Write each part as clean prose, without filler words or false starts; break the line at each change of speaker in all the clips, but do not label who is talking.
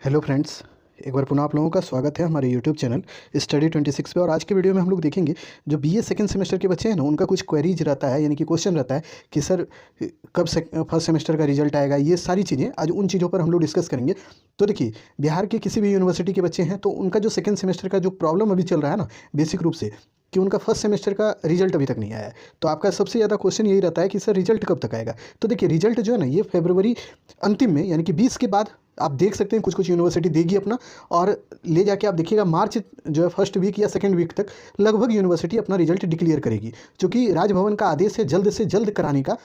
Hello friends, एक बार पुनः आप लोगों का स्वागत है हमारे यूट्यूब चैनल स्टडी 26 पे। और आज के वीडियो में हम लोग देखेंगे जो बीए सेकंड सेमेस्टर के बच्चे हैं ना, उनका कुछ क्वेरीज रहता है, यानी कि क्वेश्चन रहता है कि सर कब फर्स्ट सेमेस्टर का रिजल्ट आएगा। ये सारी चीज़ें आज उन चीज़ों पर हम लोग डिस्कस करेंगे। तो देखिए, बिहार के किसी भी यूनिवर्सिटी के बच्चे हैं तो उनका जो सेकेंड सेमेस्टर का जो प्रॉब्लम अभी चल रहा है ना, बेसिक रूप से कि उनका फर्स्ट सेमेस्टर का रिजल्ट अभी तक नहीं आया है। तो आपका सबसे ज़्यादा क्वेश्चन यही रहता है कि सर रिजल्ट कब तक आएगा। तो देखिए, रिजल्ट जो है ना, ये फरवरी अंतिम में यानी कि 20 के बाद आप देख सकते हैं। कुछ कुछ यूनिवर्सिटी देगी अपना, और ले जाके आप देखिएगा मार्च जो है फर्स्ट वीक या सेकंड वीक तक लगभग यूनिवर्सिटी अपना रिजल्ट डिक्लेयर करेगी। क्योंकि राजभवन का आदेश है जल्द से जल्द कराने का।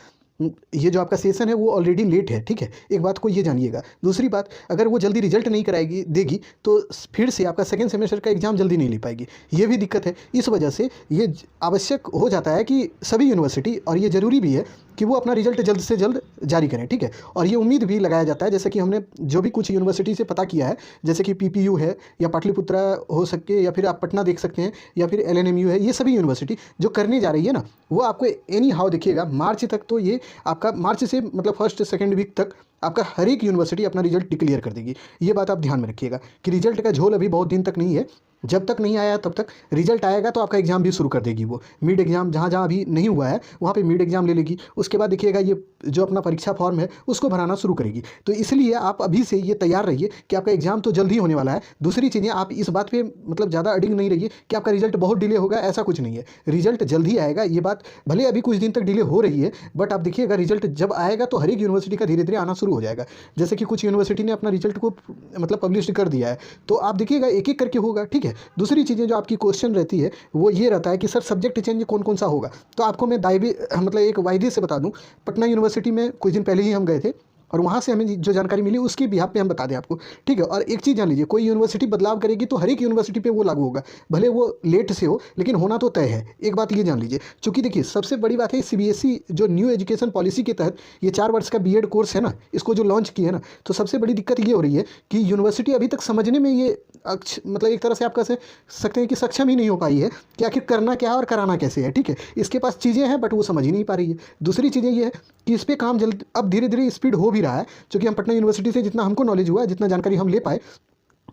ये जो आपका सेशन है वो ऑलरेडी लेट है, ठीक है। एक बात को ये जानिएगा। दूसरी बात, अगर वो जल्दी रिजल्ट नहीं कराएगी देगी तो फिर से आपका सेकेंड सेमेस्टर का एग्जाम जल्दी नहीं ले पाएगी। ये भी दिक्कत है। इस वजह से ये आवश्यक हो जाता है कि सभी यूनिवर्सिटी, और ये ज़रूरी भी है कि वो अपना रिजल्ट जल्द से जल्द जारी करें, ठीक है। और ये उम्मीद भी लगाया जाता है, जैसे कि हमने जो भी कुछ यूनिवर्सिटी से पता किया है, जैसे कि पीपीयू है या पाटलिपुत्रा हो सके, या फिर आप पटना देख सकते हैं, या फिर एलएनएमयू है, ये सभी यूनिवर्सिटी जो करने जा रही है ना, वो आपको एनी हाउ देखिएगा मार्च तक। तो ये आपका मार्च से मतलब फर्स्ट सेकेंड वीक तक आपका हर एक यूनिवर्सिटी अपना रिजल्ट डिक्लेयर कर देगी। ये बात आप ध्यान में रखिएगा कि रिजल्ट का झोल अभी बहुत दिन तक नहीं है। जब तक नहीं आया तब तक रिजल्ट आएगा तो आपका एग्ज़ाम भी शुरू कर देगी वो। मिड एग्ज़ाम जहाँ जहाँ अभी नहीं हुआ है वहाँ पे मिड एग्ज़ाम ले लेगी। उसके बाद देखिएगा ये जो अपना परीक्षा फॉर्म है उसको भराना शुरू करेगी। तो इसलिए आप अभी से ये तैयार रहिए कि आपका एग्ज़ाम तो जल्द ही होने वाला है। दूसरी चीज़ें, आप इस बात पे मतलब ज़्यादा अडिग नहीं रहिए कि आपका रिजल्ट बहुत डिले होगा, ऐसा कुछ नहीं है। रिजल्ट जल्द ही आएगा। ये बात भले अभी कुछ दिन तक डिले हो रही है, बट आप देखिएगा रिजल्ट जब आएगा तो हर एक यूनिवर्सिटी का धीरे धीरे आना शुरू हो जाएगा। जैसे कि कुछ यूनिवर्सिटी ने अपना रिजल्ट को मतलब पब्लिश कर दिया है, तो आप देखिएगा एक एक करके होगा, ठीक है। दूसरी चीज़ें जो आपकी क्वेश्चन रहती है वो ये रहता है कि सर सब्जेक्ट चेंज कौन कौन सा होगा। तो आपको मैं दायबे मतलब एक वायदे से बता दूं, पटना यूनिवर्सिटी में कुछ दिन पहले ही हम गए थे और वहाँ से हमें जो जानकारी मिली उसकी बिहाफ पे हम बता दें आपको, ठीक है। और एक चीज़ जान लीजिए, कोई यूनिवर्सिटी बदलाव करेगी तो हर एक यूनिवर्सिटी पे वो लागू होगा, भले वो लेट से हो, लेकिन होना तो तय है। एक बात ये जान लीजिए। चूँकि देखिए, सबसे बड़ी बात है सीबीएसई जो न्यू एजुकेशन पॉलिसी के तहत ये 4 वर्ष का बीएड कोर्स है ना, इसको जो लॉन्च किया है ना, तो सबसे बड़ी दिक्कत ये हो रही है कि यूनिवर्सिटी अभी तक समझने में ये मतलब एक तरह से आप कह सकते हैं कि सक्षम ही नहीं हो पाई है कि आखिर करना क्या है और कराना कैसे है, ठीक है। इसके पास चीज़ें हैं बट वो समझ ही नहीं पा रही है। दूसरी चीज़ें ये है कि इस पर काम जल्द अब धीरे धीरे स्पीड हो भी रहा है। क्योंकि हम पटना यूनिवर्सिटी से जितना हमको नॉलेज हुआ, जितना जानकारी हम ले पाए,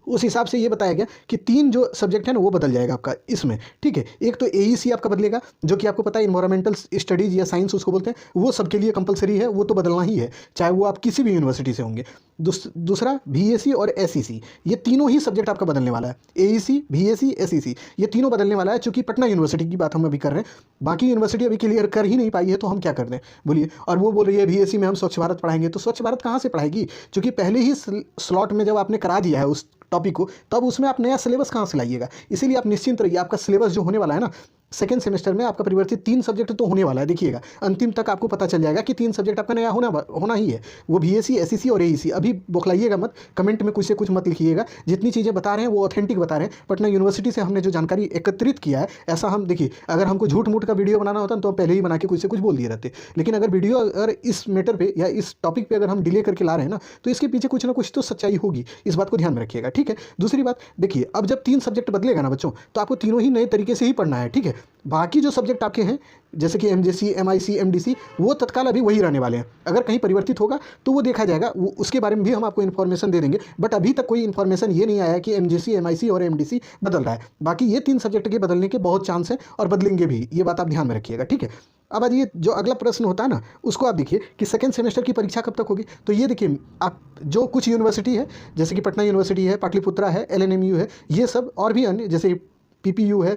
उस हिसाब से ये बताया गया कि 3 जो सब्जेक्ट है ना वो बदल जाएगा आपका इसमें, ठीक है। एक तो एईसी आपका बदलेगा, जो कि आपको पता है इन्वायरमेंटल स्टडीज़ या साइंस उसको बोलते हैं, वो सबके लिए कंपलसरी है, वो तो बदलना ही है, चाहे वो आप किसी भी यूनिवर्सिटी से होंगे। दूसरा बीएससी और एसईसी, ये तीनों ही सब्जेक्ट आपका बदलने वाला है। एईसी, बीएससी, एसईसी, ये तीनों बदलने वाला है। चूँकि पटना यूनिवर्सिटी की बात हम अभी कर रहे हैं, बाकी यूनिवर्सिटी अभी क्लियर कर ही नहीं पाई है, तो हम क्या कर दें बोलिए। और वो बोल रही है बीएससी में हम स्वच्छ भारत पढ़ाएंगे, तो स्वच्छ भारत कहाँ से पढ़ाएगी? क्योंकि पहले ही स्लॉट में जब आपने करा दिया है उस टॉपिक को, तब उसमें आप नया सिलेबस कहाँ से लाइएगा। इसीलिए आप निश्चिंत रहिए, आपका सिलेबस जो होने वाला है ना सेकेंड सेमेस्टर में, आपका परिवर्तित 3 सब्जेक्ट तो होने वाला है। देखिएगा अंतिम तक आपको पता चल जाएगा कि 3 सब्जेक्ट आपका नया होना ही है, वो बीएससी, एसईसी और एईसी। अभी बौखलाइएगा मत, कमेंट में कुछ से कुछ मत लिखिएगा। जितनी चीज़ें बता रहे हैं वो ऑथेंटिक बता रहे हैं। पटना यूनिवर्सिटी से हमने जो जानकारी एकत्रित किया है, ऐसा हम देखिए, अगर हमको झूठ मूठ का वीडियो बनाना होता तो हम पहले ही बना के कुछ से कुछ बोल दिए रहते। लेकिन अगर वीडियो अगर इस मैटर पर या इस टॉपिक पर अगर हम डिले करके ला रहे हैं ना, तो इसके पीछे कुछ ना कुछ तो सच्चाई होगी। इस बात को ध्यान में रखिएगा, ठीक है। दूसरी बात देखिए, अब जब 3 सब्जेक्ट बदलेगा ना बच्चों, तो आपको तीनों ही नए तरीके से ही पढ़ना है, ठीक है। बाकी जो सब्जेक्ट आपके हैं जैसे कि एमजेसी, एमआईसी, एमडीसी, वो तत्काल अभी वही रहने वाले हैं। अगर कहीं परिवर्तित होगा तो वो देखा जाएगा, वो उसके बारे में भी हम आपको इन्फॉर्मेशन दे देंगे। बट अभी तक कोई इन्फॉर्मेशन ये नहीं आया कि एमजेसी, एमआईसी और एमडीसी बदल रहा है। बाकी ये 3 सब्जेक्ट के बदलने के बहुत चांस है और बदलेंगे भी, ये बात आप ध्यान में रखिएगा, ठीक है। अब आज ये जो अगला प्रश्न होता है ना, उसको आप देखिए कि सेकेंड सेमेस्टर की परीक्षा कब तक होगी। तो ये देखिए, आप जो कुछ यूनिवर्सिटी है जैसे कि पटना यूनिवर्सिटी है, पाटलिपुत्रा है, एलएनएमयू है, ये सब, और भी अन्य जैसे पीपीयू है,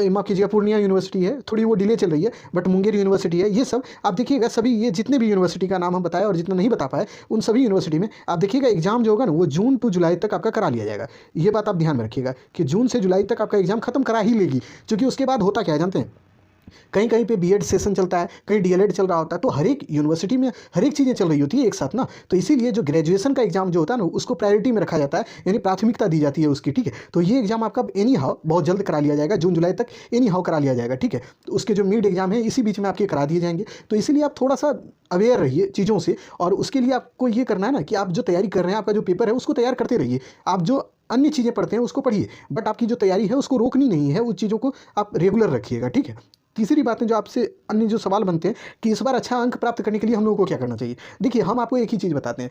माफ़ कीजिएगा पूर्णिया यूनिवर्सिटी है, थोड़ी वो डिले चल रही है, बट मुंगेर यूनिवर्सिटी है, ये सब आप देखिएगा। सभी ये जितने भी यूनिवर्सिटी का नाम हम बताए और जितना नहीं बता पाए, उन सभी यूनिवर्सिटी में आप देखिएगा एग्जाम जो होगा ना, वो जून टू जुलाई तक आपका करा लिया जाएगा। ये बात आप ध्यान में रखिएगा कि जून से जुलाई तक आपका एग्जाम खत्म करा ही लेगी। क्योंकि उसके बाद होता क्या है जानते हैं, कहीं कहीं पे बीएड सेशन चलता है, कहीं डीएलएड चल रहा होता है, तो हर एक यूनिवर्सिटी में हर एक चीज़ें चल रही होती है एक साथ ना। तो इसीलिए जो ग्रेजुएशन का एग्जाम जो होता है ना, उसको प्रायोरिटी में रखा जाता है, यानी प्राथमिकता दी जाती है उसकी, ठीक है। तो ये एग्जाम आपका एनी हाउ बहुत जल्द करा लिया जाएगा, जून जुलाई तक एनी हाउ करा लिया जाएगा, ठीक है। तो उसके जो मिड एग्जाम है इसी बीच में आपके करा दिए जाएंगे। तो इसीलिए आप थोड़ा सा अवेयर रहिए चीज़ों से, और उसके लिए आपको ये करना है ना कि आप जो तैयारी कर रहे हैं, आपका जो पेपर है उसको तैयार करते रहिए। आप जो अन्य चीज़ें पढ़ते हैं उसको पढ़िए, बट आपकी जो तैयारी है उसको रोकनी नहीं है, उस चीज़ों को आप रेगुलर रखिएगा, ठीक है। तीसरी बात है जो आपसे अन्य जो सवाल बनते हैं कि इस बार अच्छा अंक प्राप्त करने के लिए हम लोगों को क्या करना चाहिए। देखिए, हम आपको एक ही चीज़ बताते हैं,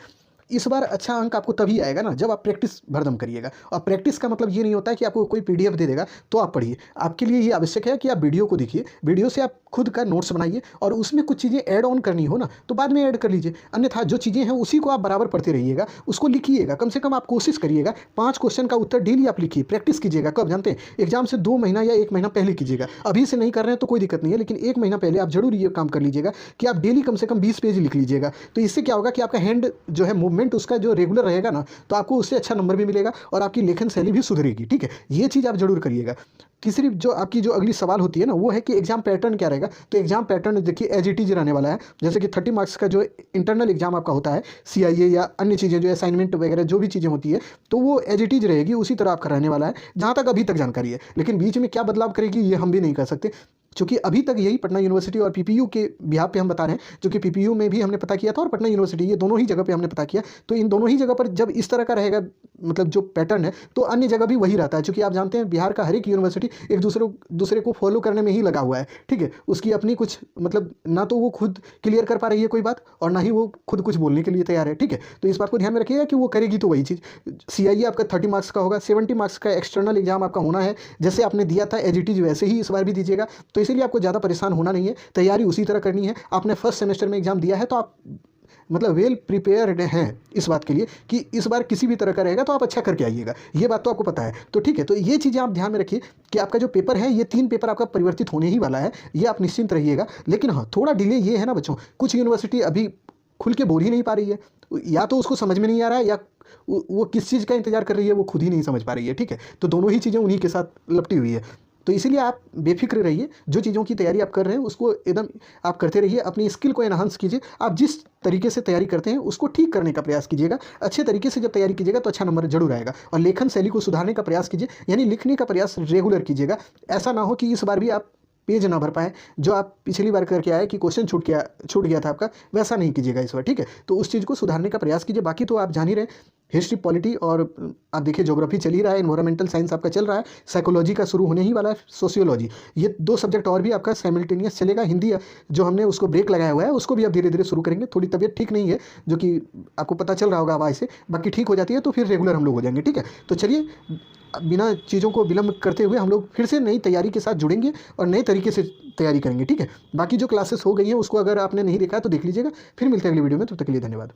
इस बार अच्छा अंक आपको तभी आएगा ना जब आप प्रैक्टिस भरदम करिएगा। और प्रैक्टिस का मतलब ये नहीं होता है कि आपको कोई पीडीएफ दे देगा तो आप पढ़िए। आपके लिए ये आवश्यक है कि आप वीडियो को देखिए, वीडियो से आप खुद का नोट्स बनाइए और उसमें कुछ चीज़ें ऐड ऑन करनी हो ना तो बाद में ऐड कर लीजिए। अन्यथा जो चीज़ें हैं उसी को आप बराबर पढ़ते रहिएगा, उसको लिखिएगा। कम से कम आप कोशिश करिएगा 5 क्वेश्चन का उत्तर डेली आप लिखिए, प्रैक्टिस कीजिएगा। कब जानते हैं? एग्जाम से 2 महीना या 1 महीना पहले कीजिएगा। अभी से नहीं कर रहे हैं तो कोई दिक्कत नहीं है, लेकिन 1 महीना पहले आप जरूर ये काम कर लीजिएगा कि आप डेली कम से कम 20 पेज लिख लीजिएगा। तो इससे क्या होगा कि आपका हैंड जो है मूवमेंट उसका जो रेगुलर रहेगा ना तो आपको उससे अच्छा नंबर भी मिलेगा और आपकी लेखन शैली भी सुधरेगी। ठीक है, ये चीज़ आप जरूर करिएगा। तीसरी जो आपकी जो अगली सवाल होती है ना वो है कि एग्जाम पैटर्न क्या रहेगा। तो एग्जाम पैटर्न देखिए एज इट इज रहने वाला है। जैसे कि 30 मार्क्स का जो इंटरनल एग्जाम आपका होता है, सीआईए या अन्य चीज़ें जो असाइनमेंट वगैरह जो भी चीज़ें होती है तो वो एज इट इज रहेगी, उसी तरह आपका रहने वाला है जहाँ तक अभी तक जानकारी है। लेकिन बीच में क्या बदलाव करेगी ये हम भी नहीं कर सकते, क्योंकि अभी तक यही पटना यूनिवर्सिटी और पीपीयू के बिहार पे हम बता रहे हैं, जो कि पीपीयू में भी हमने पता किया था और पटना यूनिवर्सिटी, ये दोनों ही जगह पे हमने पता किया। तो इन दोनों ही जगह पर जब इस तरह का रहेगा मतलब जो पैटर्न है तो अन्य जगह भी वही रहता है, क्योंकि आप जानते हैं बिहार का हर एक यूनिवर्सिटी एक दूसरे को फॉलो करने में ही लगा हुआ है। ठीक है, उसकी अपनी कुछ मतलब ना तो वो खुद क्लियर कर पा रही है कोई बात और ना ही वो खुद कुछ बोलने के लिए तैयार है। ठीक है, तो इस बात को ध्यान में रखिएगा कि वो करेगी तो वही चीज़। सीआईए आपका 30 मार्क्स का होगा, 70 मार्क्स का एक्सटर्नल एग्जाम आपका होना है, जैसे आपने दिया था एज इट इज वैसे ही इस बार भी दीजिएगा। तो इसीलिए आपको ज़्यादा परेशान होना नहीं है, तैयारी उसी तरह करनी है। आपने फर्स्ट सेमेस्टर में एग्जाम दिया है तो आप मतलब वेल प्रिपेयर्ड हैं इस बात के लिए कि इस बार किसी भी तरह का रहेगा तो आप अच्छा करके आइएगा, ये बात तो आपको पता है। तो ठीक है, तो ये चीज़ें आप ध्यान में रखिए कि आपका जो पेपर है ये 3 पेपर आपका परिवर्तित होने ही वाला है, ये आप निश्चिंत रहिएगा। लेकिन हाँ, थोड़ा डिले ये है ना बच्चों, कुछ यूनिवर्सिटी अभी खुल के बोल ही नहीं पा रही है, या तो उसको समझ में नहीं आ रहा है या वो किस चीज़ का इंतजार कर रही है वो खुद ही नहीं समझ पा रही है। ठीक है, तो दोनों ही चीज़ें उन्हीं के साथ लपटी हुई है। तो इसीलिए आप बेफिक्र रहिए, जो चीज़ों की तैयारी आप कर रहे हैं उसको एकदम आप करते रहिए, अपनी स्किल को एनहांस कीजिए। आप जिस तरीके से तैयारी करते हैं उसको ठीक करने का प्रयास कीजिएगा। अच्छे तरीके से जब तैयारी कीजिएगा तो अच्छा नंबर जरूर आएगा। और लेखन शैली को सुधारने का प्रयास कीजिए, यानी लिखने का प्रयास रेगुलर कीजिएगा। ऐसा ना हो कि इस बार भी आप पेज ना भर पाए, जो आप पिछली बार करके आए कि क्वेश्चन छूट गया था आपका, वैसा नहीं कीजिएगा इस बार। ठीक है, तो उस चीज़ को सुधारने का प्रयास कीजिए। बाकी तो आप जान ही रहे, हिस्ट्री, पॉलिटी और आप देखिए ज्योग्राफी चल ही रहा है, एनवायरमेंटल साइंस आपका चल रहा है, साइकोलॉजी का शुरू होने ही वाला है, सोशियोलॉजी, ये 2 सब्जेक्ट और भी आपका साइमल्टेनियस चलेगा। हिंदी जो हमने उसको ब्रेक लगाया हुआ है उसको भी आप धीरे धीरे शुरू करेंगे। थोड़ी तबीयत ठीक नहीं है जो कि आपको पता चल रहा होगा आवाज़ से, बाकी ठीक हो जाती है तो फिर रेगुलर हम लोग हो जाएंगे। ठीक है, तो चलिए बिना चीज़ों को विलंब करते हुए हम लोग फिर से नई तैयारी के साथ जुड़ेंगे और नए तरीके से तैयारी करेंगे। ठीक है, बाकी जो क्लासेस हो गई हैं उसको अगर आपने नहीं देखा है तो देख लीजिएगा। फिर मिलते हैं अगली वीडियो में, तब तक के लिए धन्यवाद।